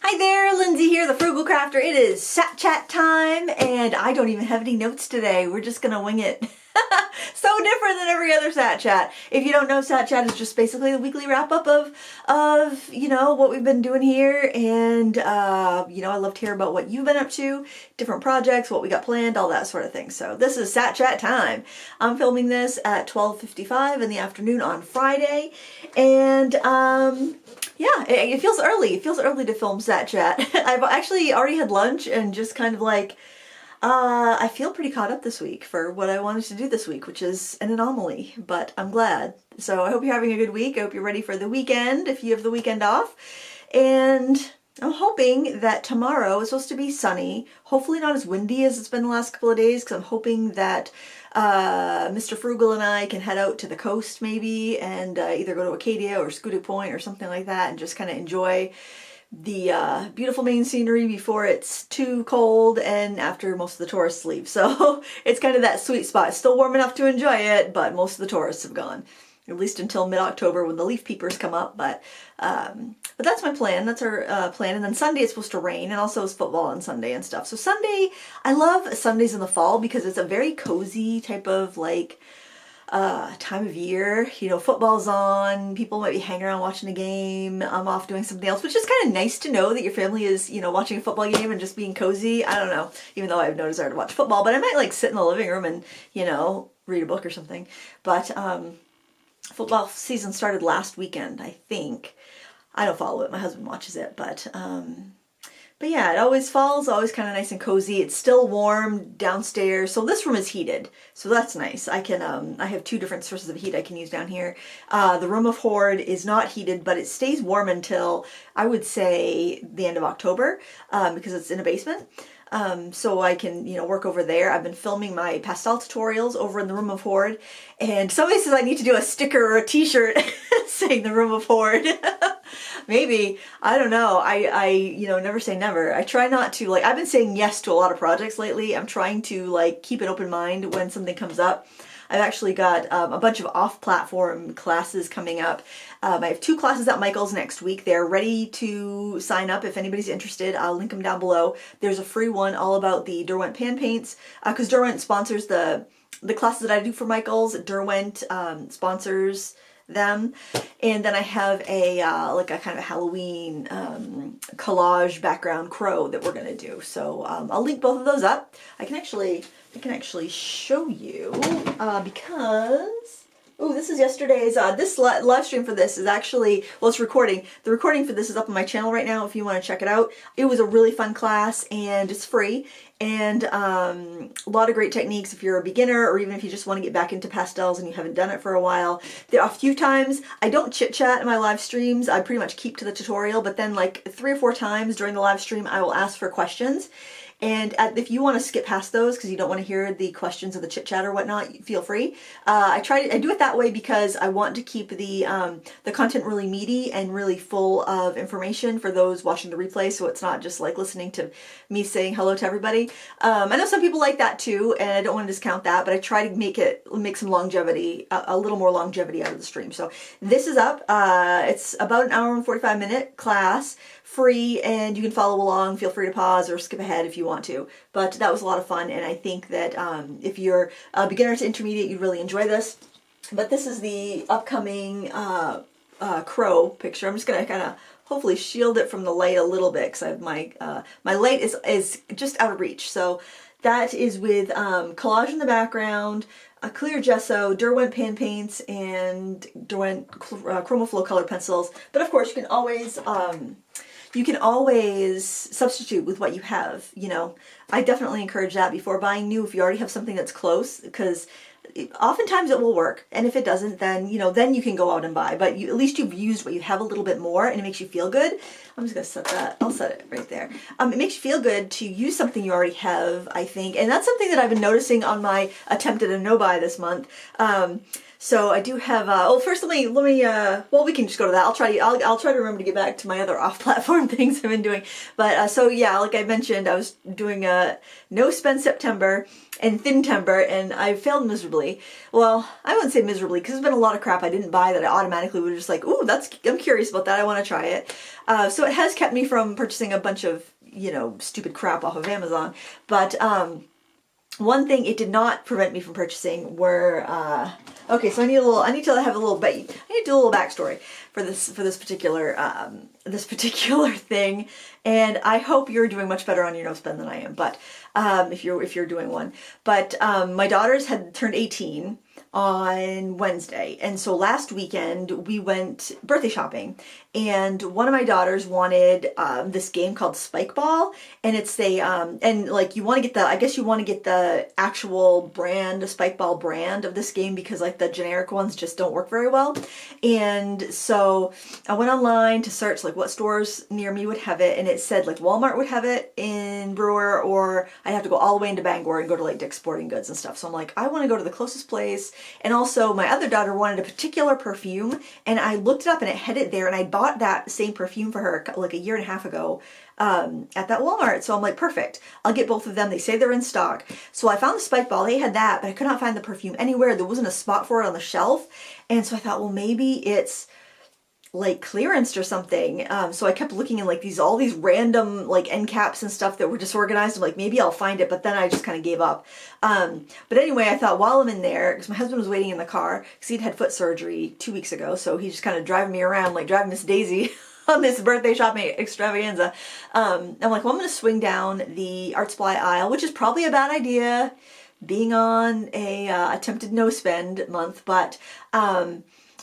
Hi there, Lindsay here, the Frugal Crafter. It is Sat Chat time, and I don't even have any notes today. We're just gonna wing it. So different than every other Sat Chat. If you don't know, Sat Chat is just basically the weekly wrap up of what we've been doing here, and I love to hear about what you've been up to, different projects, what we got planned, all that sort of thing. So this is Sat Chat time. I'm filming this at 12:55 in the afternoon on Friday, and yeah, it feels early. It feels early to film Sat Chat. I've actually already had lunch and just kind of like, I feel pretty caught up this week for what I wanted to do this week, which is an anomaly, but I'm glad. So I hope you're having a good week. I hope you're ready for the weekend, if you have the weekend off. And I'm hoping that tomorrow is supposed to be sunny, hopefully not as windy as it's been the last couple of days, because I'm hoping that Mr. Frugal and I can head out to the coast maybe and either go to Acadia or Scudo Point or something like that and just kind of enjoy the beautiful Maine scenery before it's too cold and after most of the tourists leave. So it's kind of that sweet spot. It's still warm enough to enjoy it, but most of the tourists have gone. At least until mid-October when the leaf peepers come up. But that's my plan. That's our plan. And then Sunday it's supposed to rain, and also it's football on Sunday and stuff. So Sunday, I love Sundays in the fall because it's a very cozy type of like time of year. You know, football's on, people might be hanging around watching a game, I'm off doing something else, which is kind of nice to know that your family is, watching a football game and just being cozy. I don't know, even though I have no desire to watch football, but I might like sit in the living room and, read a book or something. But football season started last weekend, I think. I don't follow it, my husband watches it, but yeah, it always falls, always kind of nice and cozy. It's still warm downstairs, so this room is heated, so that's nice. I can, I have two different sources of heat I can use down here. The room of Horde is not heated, but it stays warm until, I would say, the end of October, because it's in a basement. So I can, work over there. I've been filming my pastel tutorials over in the Room of Horde, and somebody says I need to do a sticker or a t-shirt saying the Room of Horde. Maybe, I don't know. I never say never. I try not to, I've been saying yes to a lot of projects lately. I'm trying to, keep an open mind when something comes up. I've actually got a bunch of off-platform classes coming up. I have 2 classes at Michael's next week. They're ready to sign up if anybody's interested. I'll link them down below. There's a free one all about the Derwent pan paints, because Derwent sponsors the classes that I do for Michael's. Derwent sponsors them. And then I have a kind of a Halloween collage background crow that we're gonna do. So I'll link both of those up. I can actually show you because this is yesterday's this live stream for this is actually, well, it's recording. The recording for this is up on my channel right now if you want to check it out. It was a really fun class and it's free, and a lot of great techniques if you're a beginner or even if you just want to get back into pastels and you haven't done it for a while. There are a few times I don't chit chat in my live streams. I pretty much keep to the tutorial, but then like 3 or 4 times during the live stream I will ask for questions. And if you want to skip past those because you don't want to hear the questions of the chit chat or whatnot, feel free. I do it that way because I want to keep the content really meaty and really full of information for those watching the replay, so it's not just like listening to me saying hello to everybody. I know some people like that too, and I don't want to discount that, but I try to make some longevity, a little more longevity out of the stream. So this is up. It's about an hour and 45-minute class. Free, and you can follow along. Feel free to pause or skip ahead if you want to. But that was a lot of fun, and I think that if you're a beginner to intermediate, you'd really enjoy this. But this is the upcoming crow picture. I'm just going to kind of hopefully shield it from the light a little bit because I have my light is just out of reach. So that is with collage in the background, a clear gesso, Derwent pan paints, and Derwent ChromaFlow color pencils. But of course, you can always substitute with what you have. I definitely encourage that before buying new if you already have something that's close, because oftentimes it will work, and if it doesn't, then then you can go out and buy, but at least you've used what you have a little bit more and it makes you feel good. I'm just gonna set that, I'll set it right there. It makes you feel good to use something you already have, I think, and that's something that I've been noticing on my attempt at a no-buy this month. So I do have, oh, first well, we can just go to that. I'll try to remember to get back to my other off-platform things I've been doing. But, so yeah, like I mentioned, I was doing a no spend September and Thintember, and I failed miserably. Well, I wouldn't say miserably, because there's been a lot of crap I didn't buy that I automatically would just like, ooh, I'm curious about that, I want to try it. So it has kept me from purchasing a bunch of, stupid crap off of Amazon. But, one thing it did not prevent me from purchasing were, okay, so I need to do a little backstory for this particular thing, and I hope you're doing much better on your no spend than I am. But if you're doing one, but my daughters had turned 18 on Wednesday, and so last weekend we went birthday shopping, and one of my daughters wanted this game called Spike Ball, and it's and like you want to get the actual brand, the Spike Ball brand of this game, because like the generic ones just don't work very well. And so I went online to search like what stores near me would have it, and it said like Walmart would have it in Brewer, or I'd have to go all the way into Bangor and go to like Dick's Sporting Goods and stuff. So I'm like, I want to go to the closest place. And also my other daughter wanted a particular perfume, and I looked it up and it had it there, and I bought that same perfume for her like a year and a half ago at that Walmart. So I'm like, perfect, I'll get both of them. They say they're in stock. So I found the Spike Ball, they had that, but I could not find the perfume anywhere. There wasn't a spot for it on the shelf. And so I thought, well, maybe it's like clearanced or something. So I kept looking in like all these random like end caps and stuff that were disorganized. I'm like, maybe I'll find it, but then I just kind of gave up. But anyway, I thought while I'm in there, because my husband was waiting in the car because he'd had foot surgery 2 weeks ago, so he's just kind of driving me around like driving Miss Daisy on this birthday shopping extravaganza. I'm like, well, I'm going to swing down the art supply aisle, which is probably a bad idea being on a attempted no spend month, but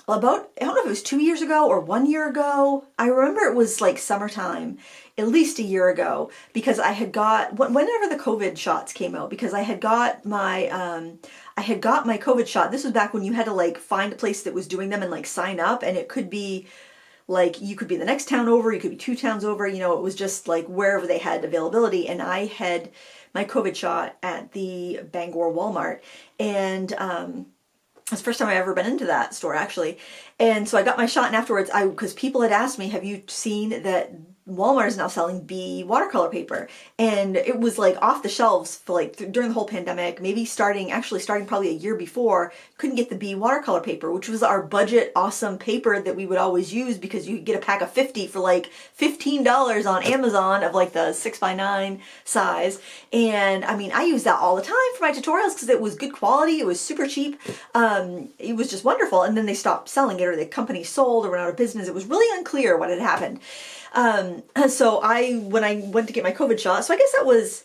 about, I don't know if it was 2 years ago or 1 year ago. I remember it was like summertime, at least a year ago, because I had got, whenever the COVID shots came out, because I had got my COVID shot. This was back when you had to like find a place that was doing them and like sign up, and it could be like, you could be the next town over, you could be 2 towns over, it was just like wherever they had availability. And I had my COVID shot at the Bangor Walmart, and it's the first time I've ever been into that store, actually. And so I got my shot, and afterwards, because people had asked me, have you seen that Walmart is now selling B watercolor paper? And it was like off the shelves for like during the whole pandemic, maybe starting probably a year before. Couldn't get the B watercolor paper, which was our budget awesome paper that we would always use, because you could get a pack of 50 for like $15 on Amazon of like the 6x9 size. And I mean, I used that all the time for my tutorials because it was good quality, it was super cheap, it was just wonderful. And then they stopped selling it, or the company sold or went out of business. It was really unclear what had happened. So when I went to get my COVID shot, so I guess that was,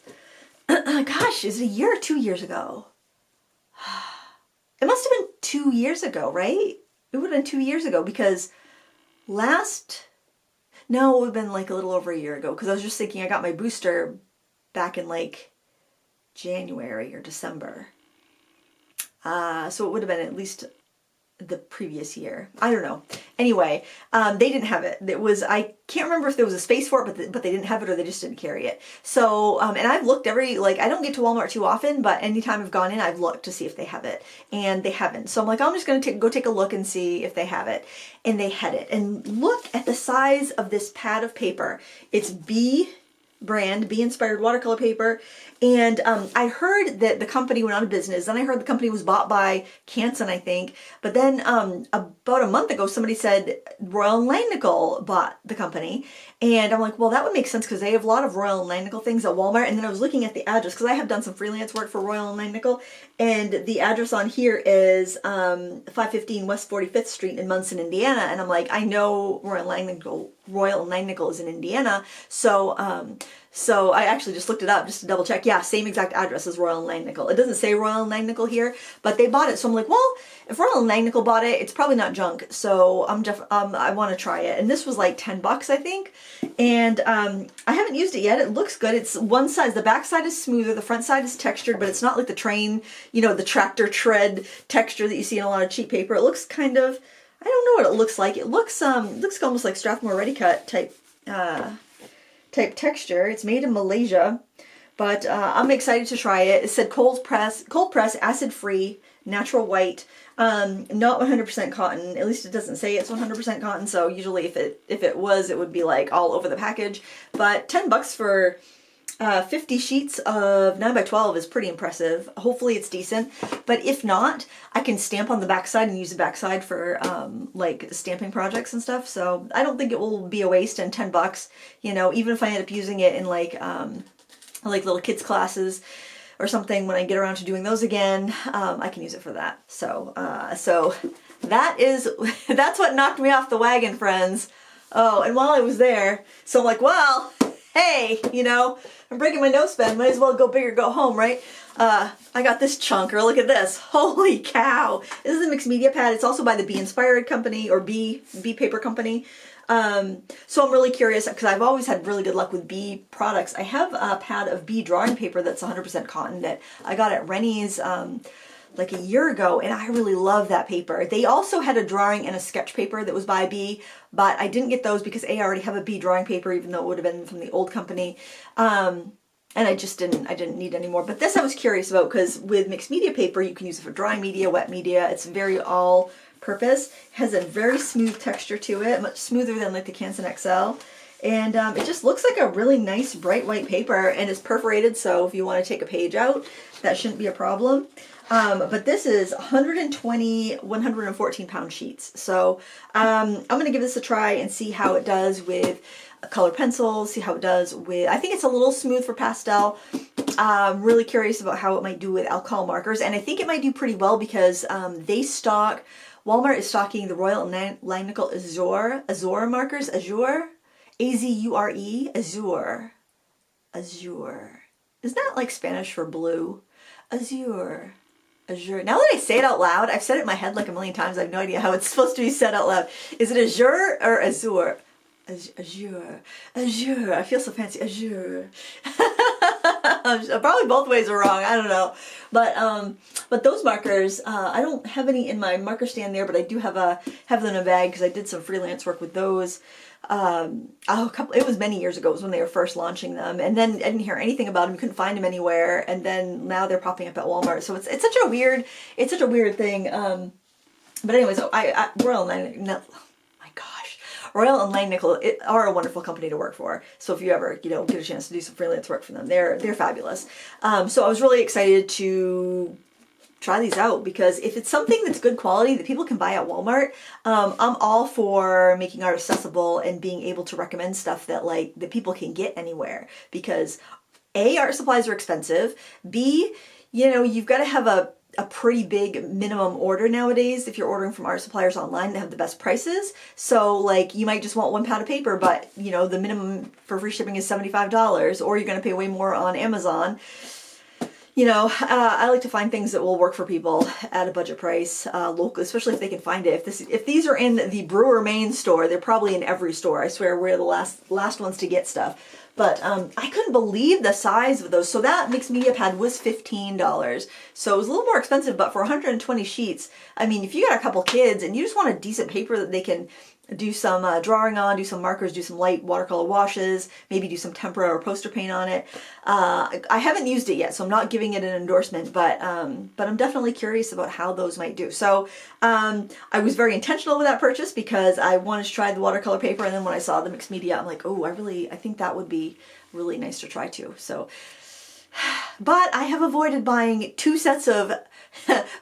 gosh, is it a year or 2 years ago? It must have been 2 years ago, right? It would have been 2 years ago, because it would have been like a little over a year ago, because I was just thinking I got my booster back in like January or December. So it would have been at least the previous year. I don't know. Anyway, they didn't have it. I can't remember if there was a space for it, but they didn't have it, or they just didn't carry it. So, and I've looked I don't get to Walmart too often, but anytime I've gone in, I've looked to see if they have it, and they haven't. So I'm like, I'm just going to go take a look and see if they have it. And they had it. And look at the size of this pad of paper. It's B brand, B inspired watercolor paper. And I heard that the company went out of business. Then I heard the company was bought by Canson, I think. But then about a month ago, somebody said Royal and Langnickel bought the company. And I'm like, well, that would make sense, because they have a lot of Royal and Langnickel things at Walmart. And then I was looking at the address, because I have done some freelance work for Royal and Langnickel. And the address on here is 515 West 45th Street in Munson, Indiana. And I'm like, I know Royal and Langnickel is in Indiana. So I actually just looked it up just to double check. Yeah, same exact address as Royal and Langnickel. It doesn't say Royal and Langnickel here, but they bought it. So I'm like, well, if Royal and Langnickel bought it, it's probably not junk. So I want to try it. And this was like $10, I think. And I haven't used it yet. It looks good. It's one side, the back side is smoother, the front side is textured, but it's not like the train, the tractor tread texture that you see in a lot of cheap paper. It looks kind of, I don't know what it looks like. It looks almost like Strathmore Ready Cut type texture. It's made in Malaysia, but I'm excited to try it. It said cold press, acid free, natural white, not 100% cotton. At least it doesn't say it's 100% cotton. So usually if it was, it would be like all over the package. But $10 for 50 sheets of 9x12 is pretty impressive. Hopefully it's decent, but if not, I can stamp on the backside and use the backside for like stamping projects and stuff. So I don't think it will be a waste, and $10, you know, even if I end up using it in like little kids classes or something when I get around to doing those again, I can use it for that. So that's what knocked me off the wagon, friends. Oh, and while I was there, so I'm like, well, hey, you know, I'm breaking my nose pen, might as well go big or go home, right? I got this chunker, look at this. Holy cow. This is a mixed media pad. It's also by the Bee Inspired company, or Bee Paper company. So I'm really curious because I've always had really good luck with Bee products. I have a pad of Bee drawing paper that's 100% cotton that I got at Rennie's like a year ago, and I really love that paper. They also had a drawing and a sketch paper that was by Bee, but I didn't get those because I already have a Bee drawing paper, even though it would have been from the old company. And I didn't need any more. But this I was curious about because with mixed media paper, you can use it for drawing media, wet media. It's very all-purpose. Has a very smooth texture to it, much smoother than like the Canson XL. And it just looks like a really nice bright white paper, and it's perforated, so if you want to take a page out, that shouldn't be a problem. But this is 114 pound sheets. So I'm going to give this a try and see how it does with colored pencils, see how it does with, I think it's a little smooth for pastel. I'm really curious about how it might do with alcohol markers, and I think it might do pretty well because Walmart is stocking the Royal and Langnickel Azure markers, Azure, A-Z-U-R-E, Azure. Isn't that like Spanish for blue? Azure. Now that I say it out loud, I've said it in my head like a million times. I have no idea how it's supposed to be said out loud. Is it Azure or Azure? Azure. I feel so fancy. Azure. Probably both ways are wrong. I don't know. But those markers, I don't have any in my marker stand there, but I do have them in a bag because I did some freelance work with those. It was many years ago. It was when they were first launching them, and then I didn't hear anything about them. You couldn't find them anywhere, and then now they're popping up at Walmart. So it's such a weird thing. But anyways, Royal and Langnickel are a wonderful company to work for. So if you ever get a chance to do some freelance work for them, they're fabulous. So I was really excited to try these out because if it's something that's good quality that people can buy at Walmart, I'm all for making art accessible and being able to recommend stuff that people can get anywhere, because A, art supplies are expensive. B, you've got to have a pretty big minimum order nowadays if you're ordering from art suppliers online that have the best prices. So you might just want 1 pound of paper, but the minimum for free shipping is $75, or you're going to pay way more on Amazon. I like to find things that will work for people at a budget price, locally, especially if they can find it. If these are in the Brewer Main store, they're probably in every store. I swear we're the last ones to get stuff. But I couldn't believe the size of those. So that mixed media pad was $15. So it was a little more expensive, but for 120 sheets, I mean, if you got a couple kids and you just want a decent paper that they can do some drawing on, do some markers, do some light watercolor washes, maybe do some tempera or poster paint on it. I haven't used it yet, so I'm not giving it an endorsement, but I'm definitely curious about how those might do. So I was very intentional with that purchase because I wanted to try the watercolor paper, and then when I saw the mixed media, I'm like, oh, I think that would be really nice to try too. So, but I have avoided buying 2 sets of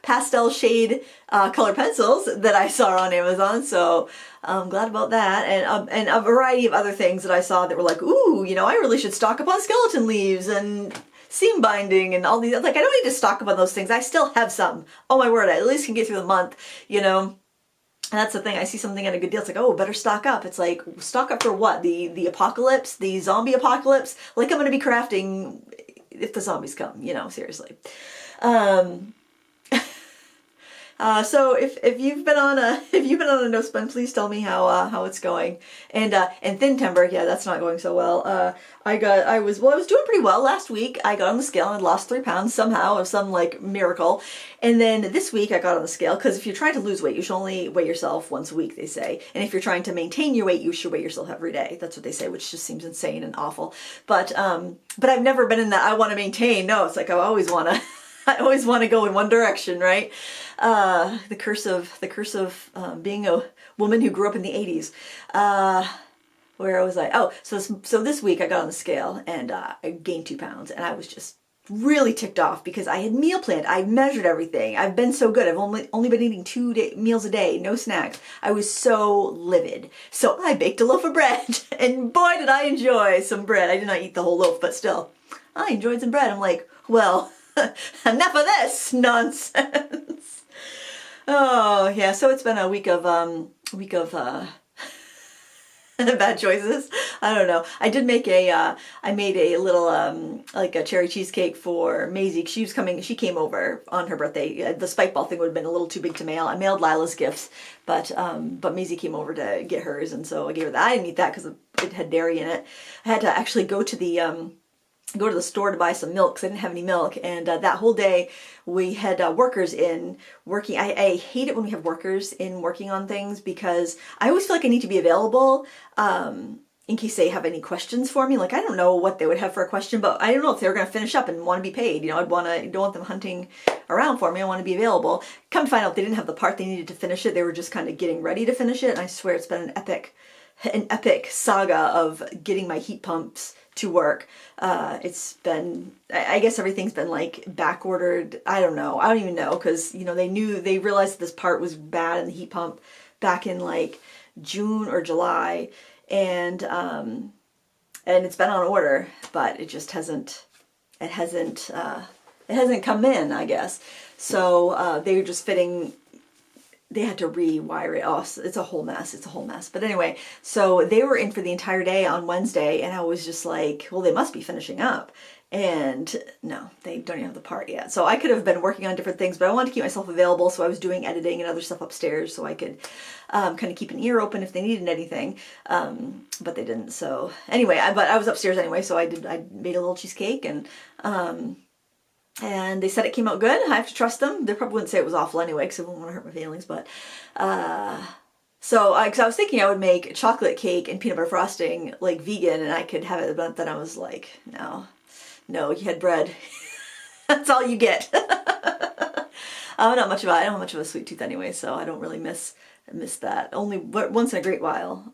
pastel shade color pencils that I saw on Amazon, so I'm glad about that, and a variety of other things that I saw that were like, ooh, I really should stock up on skeleton leaves and seam binding and all these. I don't need to stock up on those things. I still have some. Oh my word, I at least can get through the month, And that's the thing. I see something at a good deal. It's like, oh, better stock up. It's like, stock up for what? The apocalypse, the zombie apocalypse. I'm going to be crafting if the zombies come. Seriously. So if you've been on a no spend, please tell me how it's going. And thin timber, yeah, that's not going so well. I was doing pretty well last week. I got on the scale and lost 3 pounds somehow, of some miracle. And then this week I got on the scale, because if you're trying to lose weight, you should only weigh yourself once a week, they say. And if you're trying to maintain your weight, you should weigh yourself every day. That's what they say, which just seems insane and awful. But I've never been in that I want to maintain. No, it's like I always want to I always want to go in one direction, right? The curse of being a woman who grew up in the 80s. Where was I? Oh, so this week I got on the scale and I gained 2 pounds, and I was just really ticked off because I had meal planned. I measured everything. I've been so good. I've only been eating 2 meals a day, no snacks. I was so livid. So I baked a loaf of bread, and boy did I enjoy some bread. I did not eat the whole loaf, but still, I enjoyed some bread. I'm like, well, enough of this nonsense. Oh yeah, so it's been a week of bad choices. I don't know. I did make I made a little like a cherry cheesecake for Maisie. She came over on her birthday. The spike ball thing would have been a little too big to mail. I mailed Lila's gifts, but Maisie came over to get hers, and so I gave her that. I didn't eat that because it had dairy in it. I had to actually go to the store to buy some milk because I didn't have any milk, and that whole day we had workers in working. I hate it when we have workers in working on things because I always feel like I need to be available in case they have any questions for me. Like, I don't know what they would have for a question, but I don't know if they were going to finish up and want to be paid. You know, don't want them hunting around for me. I want to be available. Come to find out they didn't have the part they needed to finish it. They were just kind of getting ready to finish it, and I swear it's been an epic saga of getting my heat pumps to work. It's been, I guess everything's been like back ordered. I don't even know, because you know they realized that this part was bad in the heat pump back in like June or July, and it's been on order, but it just hasn't come in, I guess. So they were just fitting. They had to rewire it. Oh, it's a whole mess. It's a whole mess. But anyway, so they were in for the entire day on Wednesday, and I was just like, well, they must be finishing up. And no, they don't even have the part yet. So I could have been working on different things, but I wanted to keep myself available, so I was doing editing and other stuff upstairs so I could kind of keep an ear open if they needed anything. But they didn't. So anyway, but I was upstairs anyway, so I made a little cheesecake, and they said it came out good. I have to trust them. They probably wouldn't say it was awful anyway because I wouldn't want to hurt my feelings. But because I was thinking I would make chocolate cake and peanut butter frosting like vegan, and I could have it, but then I was like, no, you had bread. That's all you get. I don't have much of a sweet tooth anyway, so I don't really miss that. Only once in a great while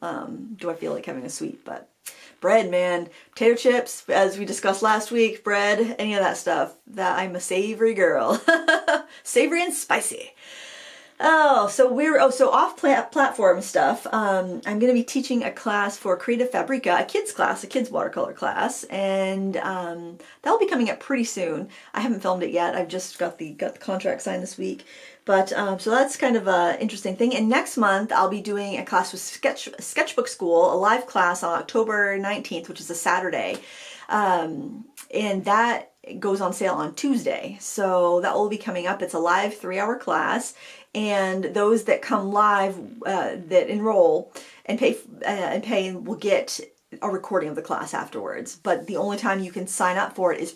do I feel like having a sweet, but. Bread, man. Potato chips, as we discussed last week, bread, any of that stuff. That I'm a savory girl. Savory and spicy. So off-platform stuff. I'm going to be teaching a class for Creative Fabrica, a kids watercolor class, and that'll be coming up pretty soon. I haven't filmed it yet. I've just got the contract signed this week. But so that's kind of an interesting thing. And next month I'll be doing a class with Sketchbook School, a live class on October 19th, which is a Saturday. And that goes on sale on Tuesday. So that will be coming up. It's a live 3-hour class. And those that come live, that enroll and pay will get a recording of the class afterwards. But the only time you can sign up for it is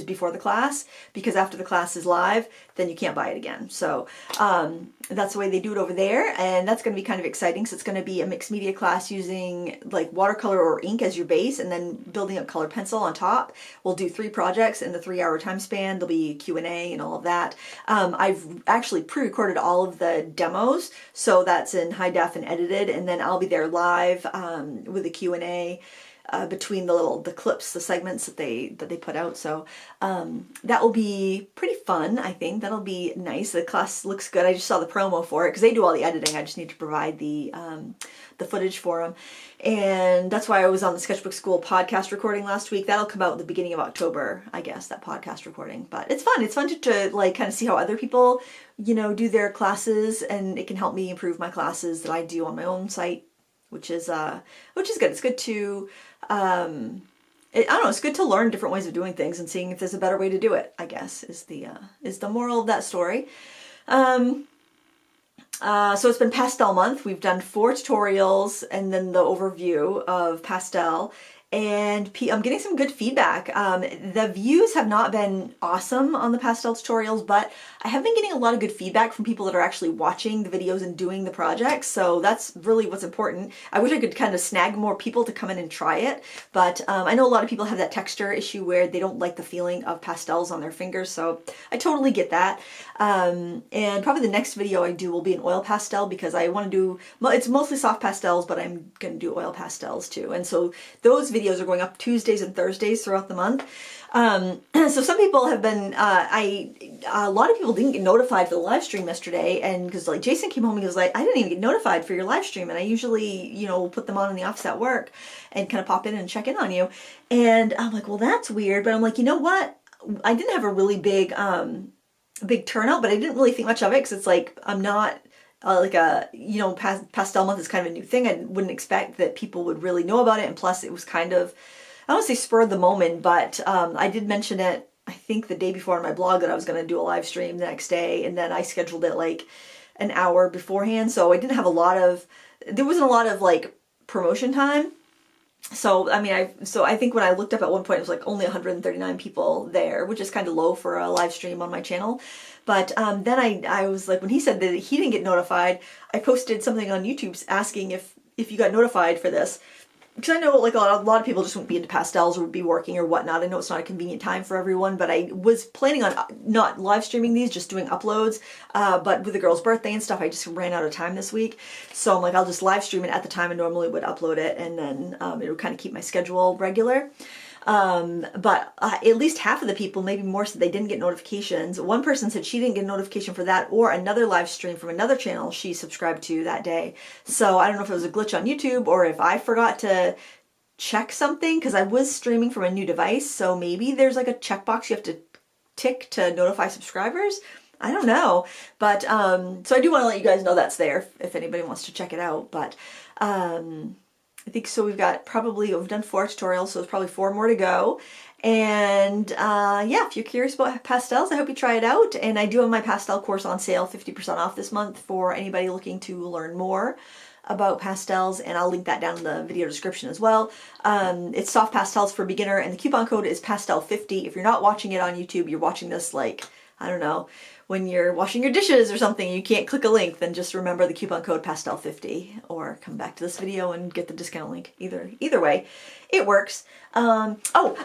before the class, because after the class is live, then you can't buy it again. So that's the way they do it over there, and that's going to be kind of exciting. So it's going to be a mixed media class using like watercolor or ink as your base, and then building up color pencil on top. We'll do 3 projects in the 3-hour time span. There'll be Q&A and all of that. I've actually pre-recorded all of the demos, so that's in high def and edited, and then I'll be there live with a Q&A between the clips, the segments that they put out. So that will be pretty fun. I think that'll be nice. The class looks good. I just saw the promo for it because they do all the editing. I just need to provide the footage for them, and that's why I was on the Sketchbook School podcast recording last week. That'll come out at the beginning of October, I guess, that podcast recording. But it's fun. It's fun to like kind of see how other people do their classes, and it can help me improve my classes that I do on my own site, which is good. It's good to I don't know, it's good to learn different ways of doing things and seeing if there's a better way to do it, I guess, is the moral of that story. So it's been pastel month. We've done 4 tutorials and then the overview of pastel, and I'm getting some good feedback. The views have not been awesome on the pastel tutorials, but I have been getting a lot of good feedback from people that are actually watching the videos and doing the projects, so that's really what's important. I wish I could kind of snag more people to come in and try it, but I know a lot of people have that texture issue where they don't like the feeling of pastels on their fingers, so I totally get that. And probably the next video I do will be an oil pastel, because I want to do, it's mostly soft pastels, but I'm going to do oil pastels too. And so those videos are going up Tuesdays and Thursdays throughout the month. So some people have been, a lot of people didn't get notified for the live stream yesterday, and because like Jason came home and he was like, I didn't even get notified for your live stream, and I usually, you know, put them on in the office at work and kind of pop in and check in on you. And I'm like, well, that's weird, but I'm like, you know what? I didn't have a really big turnout, but I didn't really think much of it, because it's like, I'm not like a, you know, pastel month is kind of a new thing. I wouldn't expect that people would really know about it, and plus it was kind of, I don't want to say spur of the moment, but I did mention it, I think the day before on my blog, that I was going to do a live stream the next day, and then I scheduled it like an hour beforehand, so I didn't have there wasn't a lot of like promotion time. So, I mean, I think when I looked up at one point, it was like only 139 people there, which is kind of low for a live stream on my channel. But then I was like, when he said that he didn't get notified, I posted something on YouTube asking if you got notified for this. Because I know like a lot of people just wouldn't be into pastels or would be working or whatnot. I know it's not a convenient time for everyone, but I was planning on not live streaming these, just doing uploads. But with the girl's birthday and stuff, I just ran out of time this week. So I'm like, I'll just live stream it at the time I normally would upload it, and then it would kind of keep my schedule regular. But at least half of the people, maybe more, said they didn't get notifications. One person said she didn't get a notification for that or another live stream from another channel she subscribed to that day. So I don't know if it was a glitch on YouTube or if I forgot to check something, because I was streaming from a new device. So maybe there's like a checkbox you have to tick to notify subscribers. I don't know. But so I do want to let you guys know that's there if anybody wants to check it out. But I think so. We've done 4 tutorials, so there's probably 4 more to go. And yeah, if you're curious about pastels, I hope you try it out. And I do have my pastel course on sale, 50% off this month for anybody looking to learn more about pastels, and I'll link that down in the video description as well. It's soft pastels for beginner, and the coupon code is pastel50. If you're not watching it on YouTube, you're watching this like, I don't know, when you're washing your dishes or something, you can't click a link, then just remember the coupon code pastel50, or come back to this video and get the discount link. Either way, it works. Oh,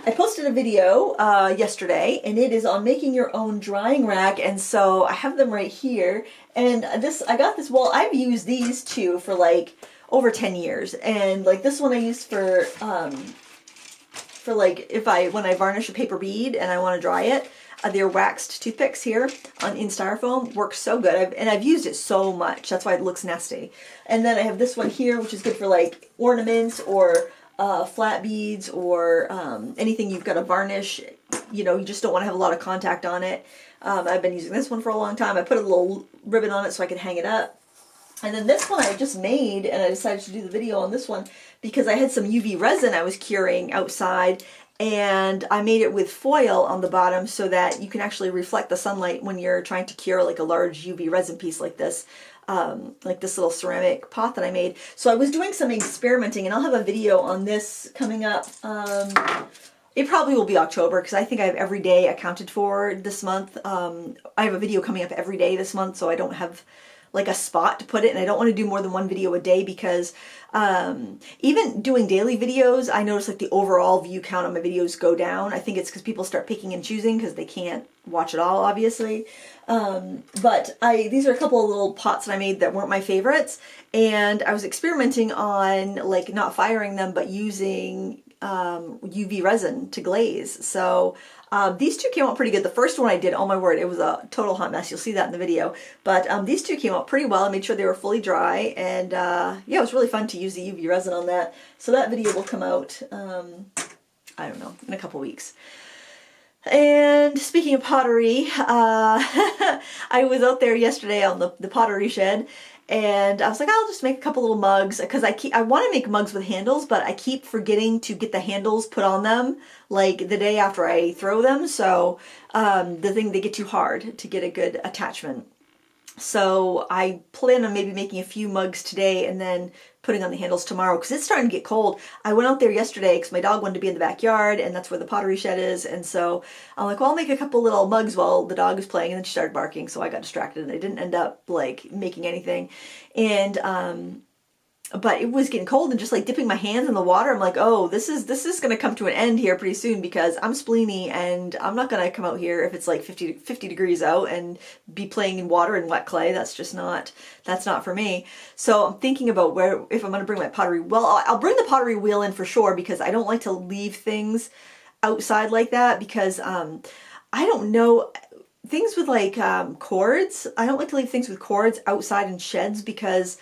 I posted a video yesterday, and it is on making your own drying rack, and so I have them right here. And I got this, well, I've used these two for like over 10 years, and like this one I used for like when I varnish a paper bead and I want to dry it. They're waxed toothpicks here in styrofoam. Works so good. I've used it so much. That's why it looks nasty. And then I have this one here, which is good for like ornaments or flat beads or anything you've got to varnish. You know, you just don't want to have a lot of contact on it. I've been using this one for a long time. I put a little ribbon on it so I could hang it up. And then this one I just made, and I decided to do the video on this one because I had some UV resin I was curing outside, and I made it with foil on the bottom so that you can actually reflect the sunlight when you're trying to cure like a large UV resin piece like this little ceramic pot that I made. So I was doing some experimenting, and I'll have a video on this coming up. It probably will be October, because I think I have every day accounted for this month. I have a video coming up every day this month, so I don't have like a spot to put it, and I don't want to do more than 1 video a day, because even doing daily videos, I notice like the overall view count on my videos go down. I think it's because people start picking and choosing because they can't watch it all, obviously. But these are a couple of little pots that I made that weren't my favorites, and I was experimenting on like not firing them but using UV resin to glaze. So these two came out pretty good. The first one I did, oh my word, it was a total hot mess. You'll see that in the video. But these two came out pretty well. I made sure they were fully dry, and yeah, it was really fun to use the UV resin on that. So that video will come out, I don't know, in a couple weeks. And speaking of pottery, I was out there yesterday on the pottery shed, and I was like, I'll just make a couple little mugs, because I want to make mugs with handles, but I keep forgetting to get the handles put on them like the day after I throw them. So they get too hard to get a good attachment. So I plan on maybe making a few mugs today and then putting on the handles tomorrow because it's starting to get cold. I went out there yesterday because my dog wanted to be in the backyard, and that's where the pottery shed is. And so I'm like, well, I'll make a couple little mugs while the dog is playing. And then she started barking, so I got distracted and I didn't end up like making anything. And but it was getting cold, and just like dipping my hands in the water, I'm like, oh, this is going to come to an end here pretty soon because I'm spleeny and I'm not going to come out here if it's like 50 degrees out and be playing in water and wet clay. That's just not, that's not for me. So I'm thinking about where, if I'm going to bring my pottery, well, I'll bring the pottery wheel in for sure because I don't like to leave things outside like that because I don't know, things with like cords, I don't like to leave things with cords outside in sheds because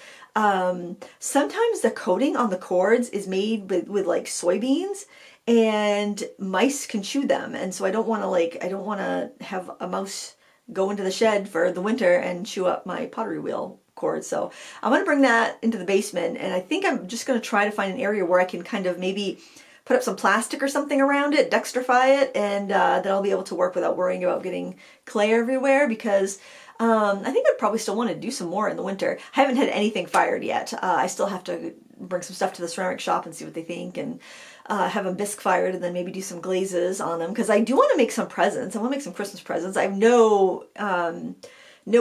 sometimes the coating on the cords is made with like soybeans and mice can chew them. And so I don't want to have a mouse go into the shed for the winter and chew up my pottery wheel cords. So I'm going to bring that into the basement, and I think I'm just going to try to find an area where I can kind of maybe put up some plastic or something around it, dextrify it, and then I'll be able to work without worrying about getting clay everywhere because I think I'd probably still want to do some more in the winter. I haven't had anything fired yet. I still have to bring some stuff to the ceramic shop and see what they think, and have them bisque fired and then maybe do some glazes on them because I do want to make some presents. I want to make some Christmas presents. I have no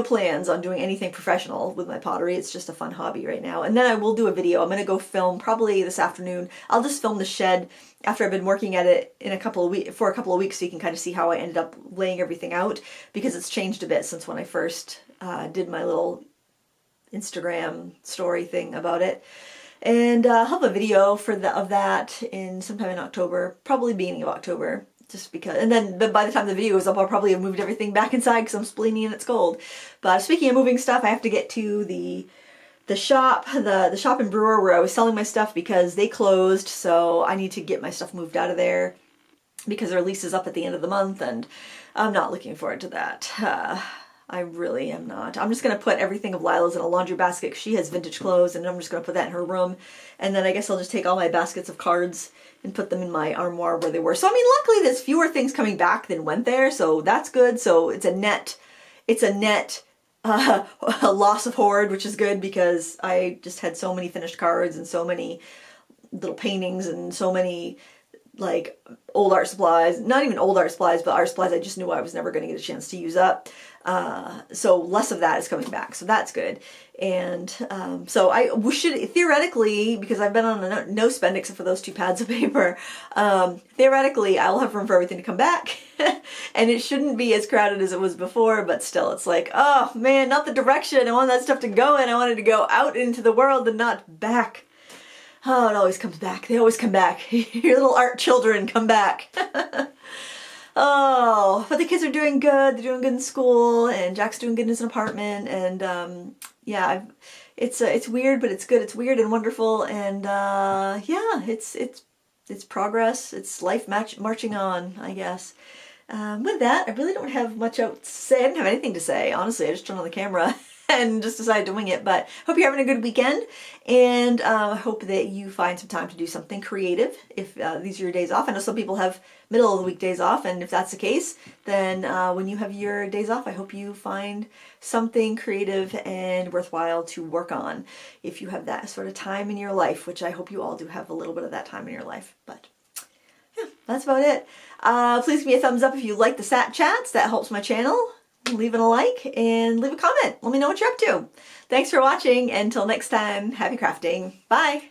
plans on doing anything professional with my pottery. It's just a fun hobby right now. And then I will do a video. I'm going to go film probably this afternoon. I'll just film the shed after I've been working at it for a couple of weeks so you can kind of see how I ended up laying everything out because it's changed a bit since when I first did my little Instagram story thing about it. And I'll have a video of that in sometime in October, probably beginning of October. Just because, and then by the time the video is up, I'll probably have moved everything back inside because I'm spleeny and it's cold. But speaking of moving stuff, I have to get to the shop, the shop in Brewer where I was selling my stuff because they closed. So I need to get my stuff moved out of there because their lease is up at the end of the month, and I'm not looking forward to that. I really am not. I'm just going to put everything of Lila's in a laundry basket because she has vintage clothes, and I'm just going to put that in her room. And then I guess I'll just take all my baskets of cards and put them in my armoire where they were. So I mean, luckily there's fewer things coming back than went there, so that's good. So it's a net a loss of hoard, which is good because I just had so many finished cards and so many little paintings and so many like old art supplies, not even old art supplies, but art supplies I just knew I was never going to get a chance to use up. So less of that is coming back, so that's good. And so I should theoretically, because I've been on a no spend except for those 2 pads of paper, theoretically I'll have room for everything to come back and it shouldn't be as crowded as it was before, but still it's like, oh man, not the direction I want that stuff to go in. I wanted to go out into the world and not back. Oh, it always comes back. They always come back. Your little art children come back. Oh, but the kids are doing good. They're doing good in school, and Jack's doing good in his apartment. And yeah, it's weird, but it's good. It's weird and wonderful. And yeah, it's progress. It's life marching on, I guess. With that, I really don't have much else to say. I didn't have anything to say, honestly. I just turned on the camera and just decided to wing it. But hope you're having a good weekend, and I hope that you find some time to do something creative if these are your days off. I know some people have middle of the week days off, and if that's the case, then when you have your days off, I hope you find something creative and worthwhile to work on if you have that sort of time in your life, which I hope you all do have a little bit of that time in your life. But yeah, that's about it. Please give me a thumbs up if you like the Sat Chats. That helps my channel. Leave it a like and leave a comment. Let me know what you're up to. Thanks for watching. Until next time, happy crafting. Bye.